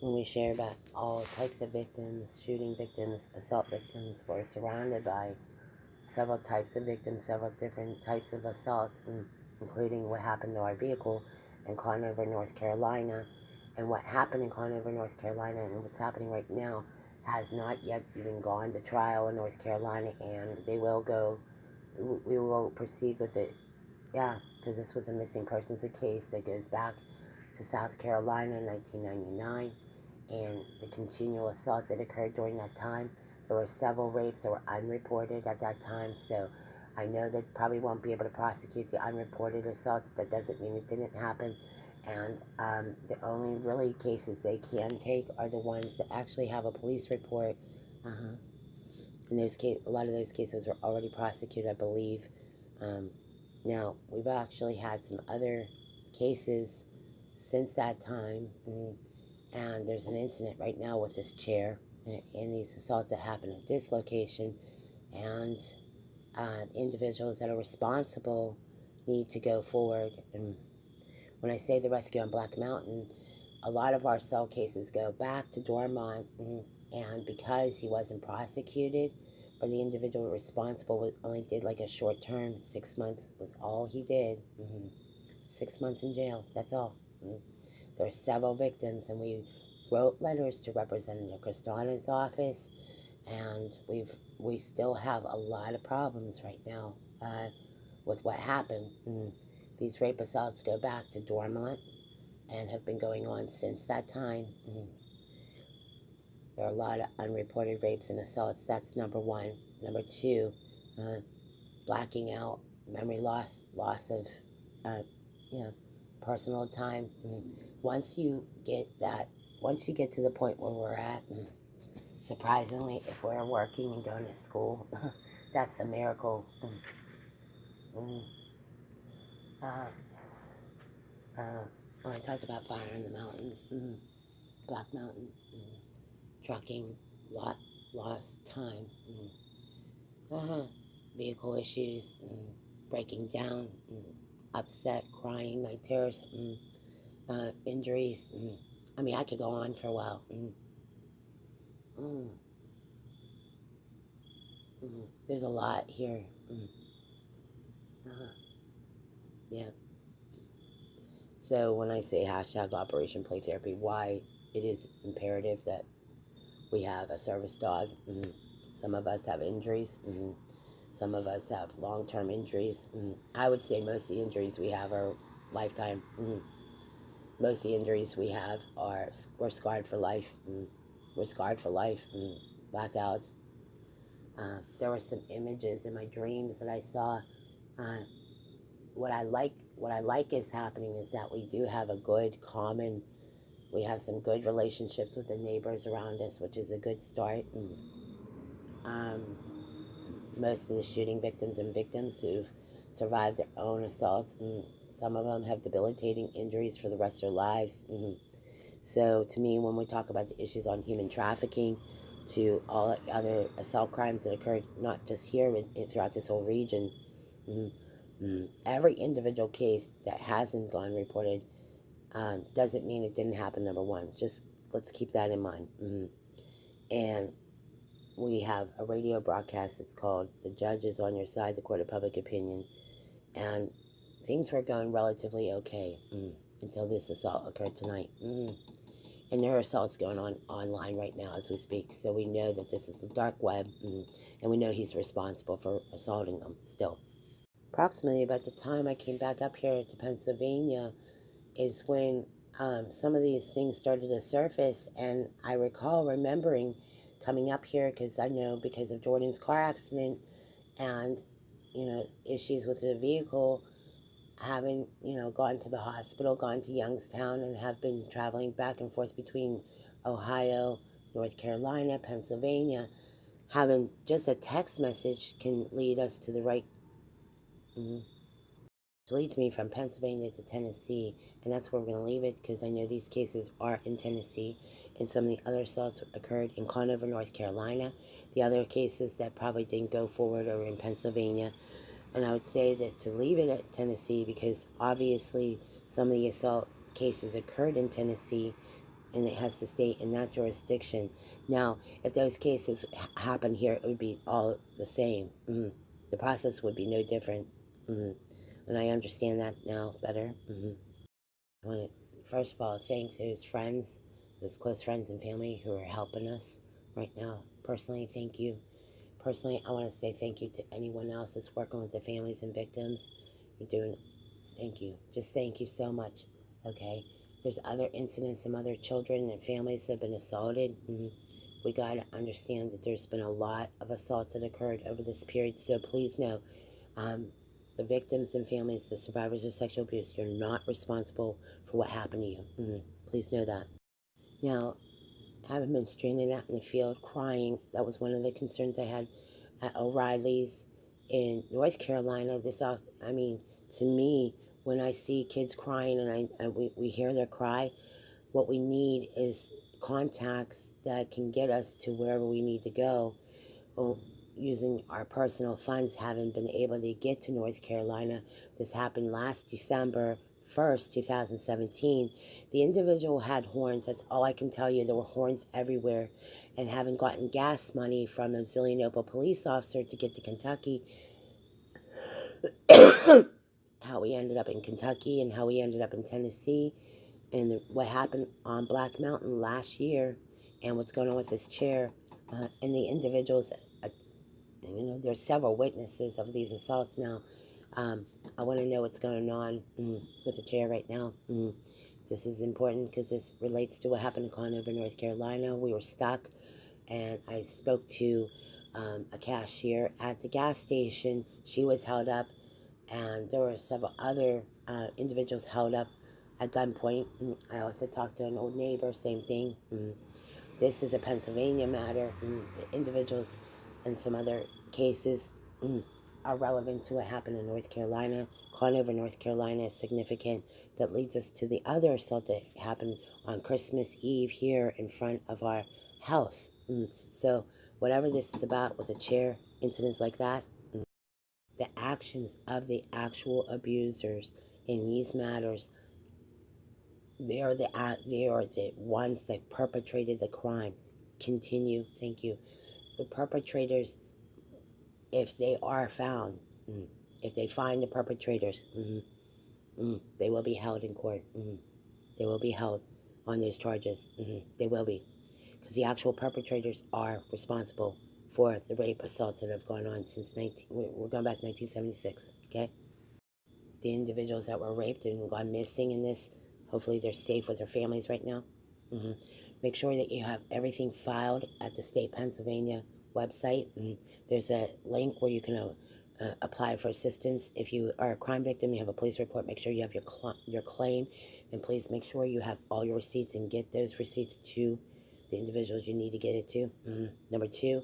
when we share about all types of victims, shooting victims, assault victims, we're surrounded by several types of victims, several different types of assaults, including what happened to our vehicle in Conover, North Carolina. And what happened in Conover, North Carolina, and what's happening right now has not yet even gone to trial in North Carolina, and they will go, we will proceed with it. Yeah, because this was a missing persons case that goes back to South Carolina in 1999, and the continual assault that occurred during that time. There were several rapes that were unreported at that time, so I know they probably won't be able to prosecute the unreported assaults. That doesn't mean it didn't happen. And the only really cases they can take are the ones that actually have a police report. In those a lot of those cases were already prosecuted, I believe. Um, Now, we've actually had some other cases since that time, and there's an incident right now with this chair and these assaults that happen at this location, and individuals that are responsible need to go forward. And when I say the rescue on Black Mountain, a lot of our assault cases go back to Dormont, and because he wasn't prosecuted, or the individual responsible only did like a short term, 6 months was all he did. 6 months in jail, that's all. There are several victims, and we wrote letters to Representative Cristana's office, and we still have a lot of problems right now with what happened. These rape assaults go back to Dormont and have been going on since that time. There are a lot of unreported rapes and assaults. That's number one. Number two, blacking out, memory loss, loss of, personal time. Once you get to the point where we're at, surprisingly, if we're working and going to school, that's a miracle. When I talk about fire in the mountains, Black Mountain, trucking, lost time, vehicle issues, breaking down, upset, crying, night terrors, injuries. I mean, I could go on for a while. There's a lot here. Yeah. So when I say hashtag Operation Play Therapy, why it is imperative that we have a service dog. Some of us have injuries. Some of us have long-term injuries. I would say most of the injuries we have are lifetime. Most of the injuries we have we're scarred for life. We're scarred for life. Blackouts. There were some images in my dreams that I saw. What I like is happening is that we do have a good common. We have some good relationships with the neighbors around us, which is a good start. Most of the shooting victims and victims who've survived their own assaults, some of them have debilitating injuries for the rest of their lives. So to me, when we talk about the issues on human trafficking, to all other assault crimes that occurred, not just here, but throughout this whole region, every individual case that hasn't gone reported doesn't mean it didn't happen, number one. Just let's keep that in mind. And we have a radio broadcast that's called The Judge is on Your Side, the Court of Public Opinion. And things were going relatively okay until this assault occurred tonight. And there are assaults going on online right now as we speak. So we know that this is the dark web, and we know he's responsible for assaulting them still. Approximately about the time I came back up here to Pennsylvania is when some of these things started to surface, and I recall remembering coming up here because I know because of Jordan's car accident and issues with the vehicle, having gone to the hospital, gone to Youngstown, and have been traveling back and forth between Ohio, North Carolina, Pennsylvania. Having just a text message can lead us to the right. It leads me from Pennsylvania to Tennessee, and that's where we're going to leave it because I know these cases are in Tennessee, and some of the other assaults occurred in Conover, North Carolina. The other cases that probably didn't go forward are in Pennsylvania, and I would say that to leave it at Tennessee because obviously some of the assault cases occurred in Tennessee, and it has to stay in that jurisdiction. Now, if those cases happen here, it would be all the same. The process would be no different. And I understand that now better. I want to, first of all, thank those friends, those close friends and family who are helping us right now. Personally, thank you. Personally, I want to say thank you to anyone else that's working with the families and victims. You're doing, thank you. Just thank you so much. Okay? There's other incidents, some other children and families that have been assaulted. We got to understand that there's been a lot of assaults that occurred over this period. So please know, the victims and families, the survivors of sexual abuse, you're not responsible for what happened to you. Please know that. Now, having been stranded out in the field crying, that was one of the concerns I had at O'Reilly's in North Carolina. To me, when I see kids crying and we hear their cry, what we need is contacts that can get us to wherever we need to go. Using our personal funds, haven't been able to get to North Carolina. This happened last December 1st, 2017. The individual had horns. That's all I can tell you. There were horns everywhere. And having gotten gas money from a Zillionople police officer to get to Kentucky, how we ended up in Kentucky and how we ended up in Tennessee, and what happened on Black Mountain last year, and what's going on with this chair, and the individuals. There's several witnesses of these assaults now. I want to know what's going on with the chair right now. This is important because this relates to what happened in Conover, North Carolina. We were stuck, and I spoke to a cashier at the gas station. She was held up, and there were several other individuals held up at gunpoint. I also talked to an old neighbor, same thing. This is a Pennsylvania matter. The individuals and some other cases are relevant to what happened in North Carolina. Conover, North Carolina is significant. That leads us to the other assault that happened on Christmas Eve here in front of our house. So whatever this is about with a chair, incidents like that, the actions of the actual abusers in these matters, they are the ones that perpetrated the crime. Continue. Thank you. The perpetrators, if they are found, if they find the perpetrators, they will be held in court. They will be held on those charges. They will be. Because the actual perpetrators are responsible for the rape assaults that have gone on since we're going back to 1976, okay? The individuals that were raped and gone missing in this, hopefully they're safe with their families right now. Make sure that you have everything filed at the state Pennsylvania website. There's a link where you can apply for assistance. If you are a crime victim, you have a police report, make sure you have your claim, and please make sure you have all your receipts and get those receipts to the individuals you need to get it to. Number two,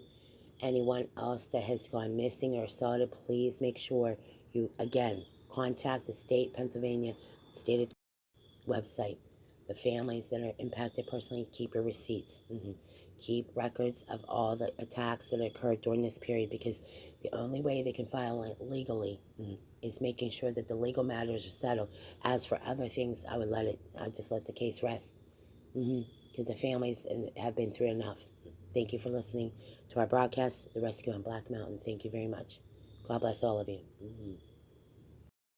anyone else that has gone missing or assaulted, please make sure you, again, contact the state Pennsylvania state website. The families that are impacted personally, keep your receipts. Keep records of all the attacks that occurred during this period, because the only way they can file it legally is making sure that the legal matters are settled. As for other things, I just let the case rest, because the families have been through enough. Thank you for listening to our broadcast, The Rescue on Black Mountain. Thank you very much. God bless all of you.